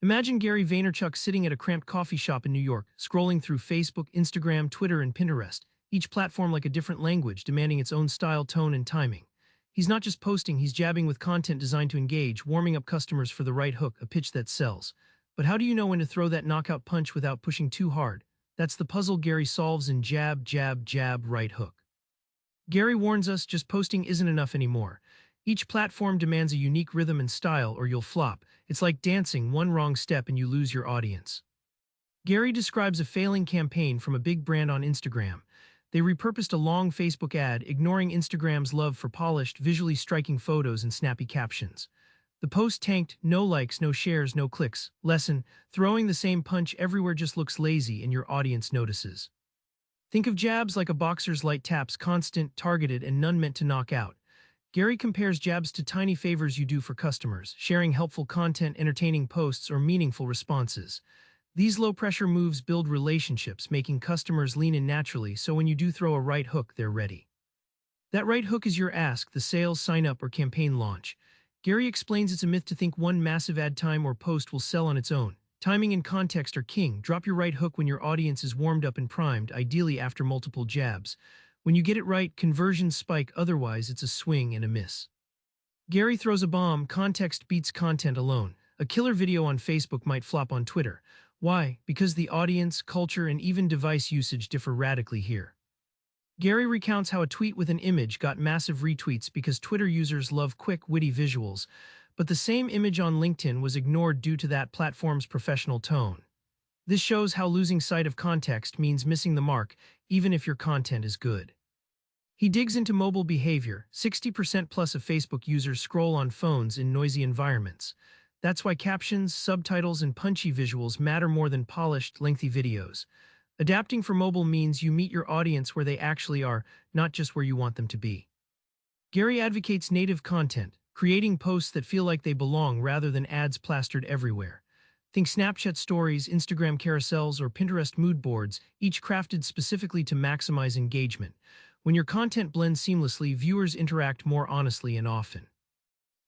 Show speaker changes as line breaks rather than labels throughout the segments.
Imagine Gary Vaynerchuk sitting at a cramped coffee shop in New York, scrolling through Facebook, Instagram, Twitter, and Pinterest, each platform like a different language, demanding its own style, tone, and timing. He's not just posting, he's jabbing with content designed to engage, warming up customers for the right hook, a pitch that sells. But how do you know when to throw that knockout punch without pushing too hard? That's the puzzle Gary solves in jab, jab, jab, right hook. Gary warns us just posting isn't enough anymore. Each platform demands a unique rhythm and style or you'll flop. It's like dancing, one wrong step and you lose your audience. Gary describes a failing campaign from a big brand on Instagram. They repurposed a long Facebook ad, ignoring Instagram's love for polished, visually striking photos and snappy captions. The post tanked, no likes, no shares, no clicks. Lesson: throwing the same punch everywhere just looks lazy and your audience notices. Think of jabs like a boxer's light taps, constant, targeted, and none meant to knock out. Gary compares jabs to tiny favors you do for customers, sharing helpful content, entertaining posts, or meaningful responses. These low-pressure moves build relationships, making customers lean in naturally, so when you do throw a right hook, they're ready. That right hook is your ask, the sales, sign-up, or campaign launch. Gary explains it's a myth to think one massive ad time or post will sell on its own. Timing and context are king. Drop your right hook when your audience is warmed up and primed, ideally after multiple jabs. When you get it right, conversions spike, otherwise it's a swing and a miss. Gary throws a bomb, context beats content alone. A killer video on Facebook might flop on Twitter. Why? Because the audience, culture, and even device usage differ radically here. Gary recounts how a tweet with an image got massive retweets because Twitter users love quick, witty visuals, but the same image on LinkedIn was ignored due to that platform's professional tone. This shows how losing sight of context means missing the mark, even if your content is good. He digs into mobile behavior. 60% plus of Facebook users scroll on phones in noisy environments. That's why captions, subtitles, and punchy visuals matter more than polished, lengthy videos. Adapting for mobile means you meet your audience where they actually are, not just where you want them to be. Gary advocates native content, creating posts that feel like they belong rather than ads plastered everywhere. Think Snapchat stories, Instagram carousels, or Pinterest mood boards, each crafted specifically to maximize engagement. When your content blends seamlessly, viewers interact more honestly and often.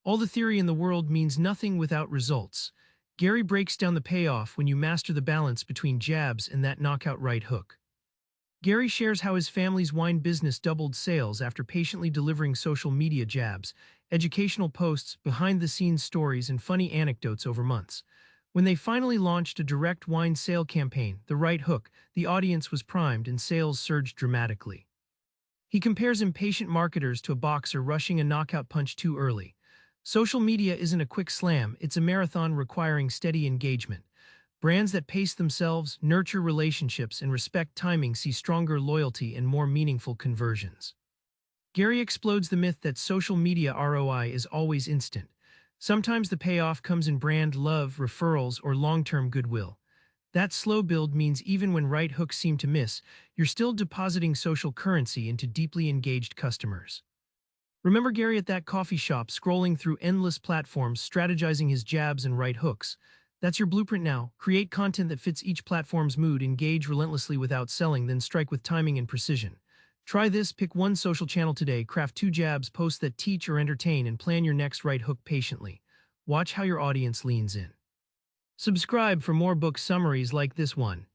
All the theory in the world means nothing without results. Gary breaks down the payoff when you master the balance between jabs and that knockout right hook. Gary shares how his family's wine business doubled sales after patiently delivering social media jabs, educational posts, behind-the-scenes stories, and funny anecdotes over months. When they finally launched a direct wine sale campaign, the right hook, the audience was primed and sales surged dramatically. He compares impatient marketers to a boxer rushing a knockout punch too early. Social media isn't a quick slam, it's a marathon requiring steady engagement. Brands that pace themselves, nurture relationships, and respect timing see stronger loyalty and more meaningful conversions. Gary explodes the myth that social media ROI is always instant. Sometimes the payoff comes in brand love, referrals, or long-term goodwill. That slow build means even when right hooks seem to miss, you're still depositing social currency into deeply engaged customers. Remember Gary at that coffee shop, scrolling through endless platforms, strategizing his jabs and right hooks. That's your blueprint now. Create content that fits each platform's mood, engage relentlessly without selling, then strike with timing and precision. Try this, pick one social channel today, craft 2 jabs, posts that teach or entertain, and plan your next right hook patiently. Watch how your audience leans in. Subscribe for more book summaries like this one.